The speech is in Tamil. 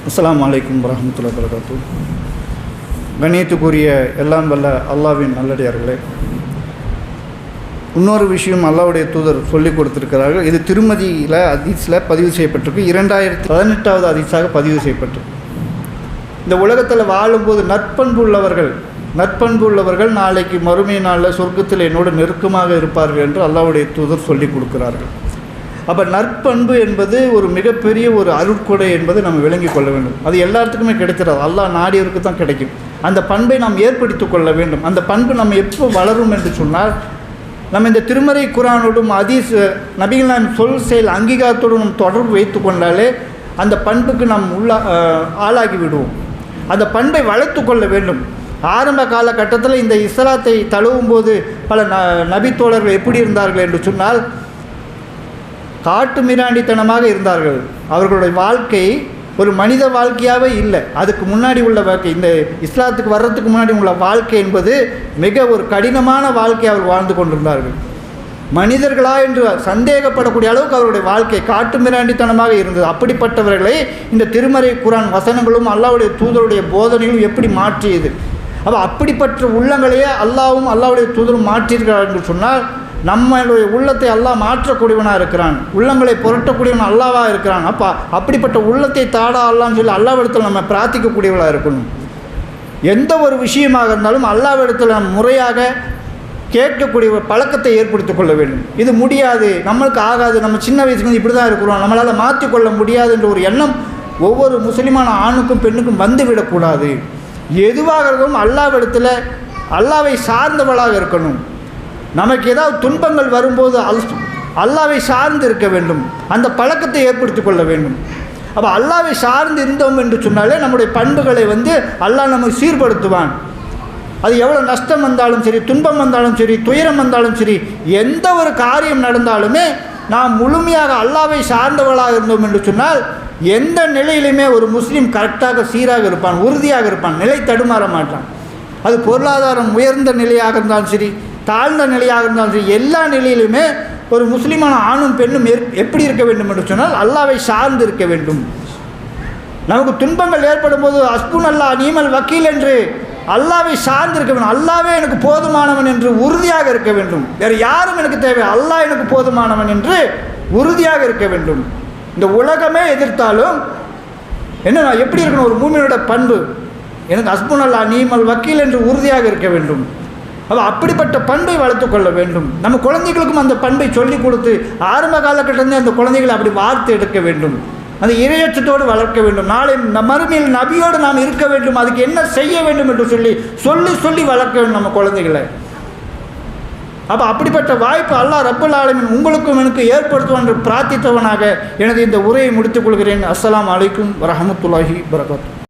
அஸ்ஸலாமு அலைக்கும் வரஹ்மத்துல்லாஹி வபரகாத்துஹு. கண்ணியத்துக்குரிய எல்லாம் வல்ல அல்லாஹ்வின் நல்லடியார்களே, இன்னொரு விஷயம் அல்லாஹ்வுடைய தூதர் சொல்லிக் கொடுத்துருக்கிறார்கள். இது திருமதியில் ஹதீஸில் பதிவு செய்யப்பட்டிருக்கு. 2018வது ஹதீஸாக பதிவு செய்யப்பட்டிருக்கு. இந்த உலகத்தில் வாழும்போது நற்பண்பு உள்ளவர்கள் நாளைக்கு மறுமை நாளில் சொர்க்கத்தில் என்னோடு நெருக்கமாக இருப்பார்கள் என்று அல்லாஹ்வுடைய தூதர் சொல்லிக் கொடுக்கிறார்கள். அப்போ நற்பண்பு என்பது ஒரு மிகப்பெரிய ஒரு அருட்கொடை என்பதை நம்ம விளங்கி கொள்ள வேண்டும். அது எல்லாத்துக்குமே கிடைக்கிறது, அல்லாஹ் நாடியவருக்கு தான் கிடைக்கும். அந்த பண்பை நாம் ஏற்படுத்தி கொள்ள வேண்டும். அந்த பண்பு நம்ம எப்போ வளரும் என்று சொன்னால், நம்ம இந்த திருமறை குர்ஆனோடும் ஹதீஸ் நபிகள் நாயகம் சொல் செயல் அங்கீகாரத்தோடு நம்ம தொடர்பு வைத்து கொண்டாலே அந்த பண்புக்கு நாம் ஆளாகி விடுவோம். அந்த பண்பை வளர்த்து கொள்ள வேண்டும். ஆரம்ப காலகட்டத்தில் இந்த இஸ்லாத்தை தழுவும் போது பல நபித்தோழர்கள் எப்படி இருந்தார்கள் என்று சொன்னால், காட்டு மிராண்டித்தனமாக இருந்தார்கள். அவர்களுடைய வாழ்க்கை ஒரு மனித வாழ்க்கையாகவே இல்லை. அதுக்கு முன்னாடி உள்ள வாழ்க்கை, இந்த இஸ்லாத்துக்கு வர்றதுக்கு முன்னாடி உள்ள வாழ்க்கை என்பது மிக ஒரு கடினமான வாழ்க்கை அவர் வாழ்ந்து கொண்டிருந்தார்கள். மனிதர்களா என்று சந்தேகப்படக்கூடிய அளவுக்கு அவருடைய வாழ்க்கை காட்டு மிராண்டித்தனமாக இருந்தது. அப்படிப்பட்டவர்களை இந்த திருமறை குர்ஆன் வசனங்களும் அல்லாஹ்வுடைய தூதருடைய போதனைகளும் எப்படி மாற்றியது. அப்போ அப்படிப்பட்ட உள்ளங்களையே அல்லாஹ்வும் அல்லாஹ்வுடைய தூதரும் மாற்றியிருக்கிறார் என்று சொன்னால், நம்மளுடைய உள்ளத்தை அல்லாஹ் மாற்றக்கூடியவனாக இருக்கிறான், உள்ளங்களை புரட்டக்கூடியவன் அல்லாவாக இருக்கிறான். அப்போ அப்படிப்பட்ட உள்ளத்தை தாடா அல்லான்னு சொல்லி அல்லாஹ்விடத்தில் நம்ம பிரார்த்திக்கக்கூடியவளாக இருக்கணும். எந்த ஒரு விஷயமாக இருந்தாலும் அல்லாஹ்விடத்தில் நம்ம முறையாக கேட்கக்கூடிய பழக்கத்தை ஏற்படுத்திக் கொள்ள வேண்டும். இது முடியாது, நம்மளுக்கு ஆகாது, நம்ம சின்ன வயசுக்கு இப்படி தான் இருக்கிறோம், நம்மளால் மாற்றிக்கொள்ள முடியாது என்ற ஒரு எண்ணம் ஒவ்வொரு முஸ்லிமான ஆணுக்கும் பெண்ணுக்கும் வந்துவிடக்கூடாது. எதுவாக இருக்கணும் அல்லாஹ்விடத்தில் அல்லாஹ்வை சார்ந்தவளாக இருக்கணும். நமக்கு ஏதாவது துன்பங்கள் வரும்போது அல்லாஹ்வை சார்ந்து இருக்க வேண்டும். அந்த பழக்கத்தை ஏற்படுத்தி கொள்ள வேண்டும். அப்போ அல்லாஹ்வை சார்ந்து இருந்தோம் என்று சொன்னாலே நம்முடைய பண்புகளை அல்லாஹ் நமக்கு சீர்படுத்துவான். அது எவ்வளோ நஷ்டம் வந்தாலும் சரி, துன்பம் வந்தாலும் சரி, துயரம் வந்தாலும் சரி, எந்த ஒரு காரியம் நடந்தாலுமே நாம் முழுமையாக அல்லாஹ்வை சார்ந்தவளாக இருந்தோம் என்று சொன்னால் எந்த நிலையிலுமே ஒரு முஸ்லீம் கரெக்டாக சீராக இருப்பான், உறுதியாக இருப்பான், நிலை தடுமாற மாட்டான். அது பொருளாதாரம் உயர்ந்த நிலையாக இருந்தாலும் சரி, தாழ்ந்த நிலையாக இருந்தாலும் சரி, எல்லா நிலையிலுமே ஒரு முஸ்லீமான ஆணும் பெண்ணும் எப்படி இருக்க வேண்டும் என்று சொன்னால் அல்லாஹ்வை சார்ந்து இருக்க வேண்டும். நமக்கு துன்பங்கள் ஏற்படும் போது ஹஸ்புன் அல்லாஹ் நீமல் வக்கீல் என்று அல்லாஹ்வை சார்ந்து இருக்க வேண்டும். அல்லாஹ்வே எனக்கு போதுமானவன் என்று உறுதியாக இருக்க வேண்டும். வேறு யாரும் எனக்கு தேவை, அல்லாஹ் எனக்கு போதுமானவன் என்று உறுதியாக இருக்க வேண்டும். இந்த உலகமே எதிர்த்தாலும் என்ன எப்படி இருக்கணும், ஒரு மூமினோட பண்பு எனக்கு ஹஸ்புன் அல்லாஹ் நீமல் வக்கீல் என்று உறுதியாக இருக்க வேண்டும். அப்படிப்பட்ட பண்பை வளர்த்து கொள்ள வேண்டும். நம்ம குழந்தைகளுக்கும் அந்த பண்பை சொல்லிக் கொடுத்து ஆரம்ப காலகட்டத்திலே அந்த குழந்தைகளை அப்படி வார்த்து எடுக்க வேண்டும். அந்த இறையச்சத்தோடு வளர்க்க வேண்டும். நாளை மறுமையில் நபியோடு நாம் இருக்க வேண்டும். அதுக்கு என்ன செய்ய வேண்டும் என்று சொல்லி வளர்க்க வேண்டும் நம்ம குழந்தைகளை. அப்போ அப்படிப்பட்ட வாய்ப்பு அல்லாஹ் ரப்பல் ஆலமீன் உங்களுக்கும் எனக்கு ஏற்படுத்துவான் என்று பிரார்த்தித்தவனாக எனது இந்த உரையை முடித்துக் கொள்கிறேன். அஸ்ஸலாமு அலைக்கும் வரஹ்மத்துல்லாஹி வபரகாத்துஹு.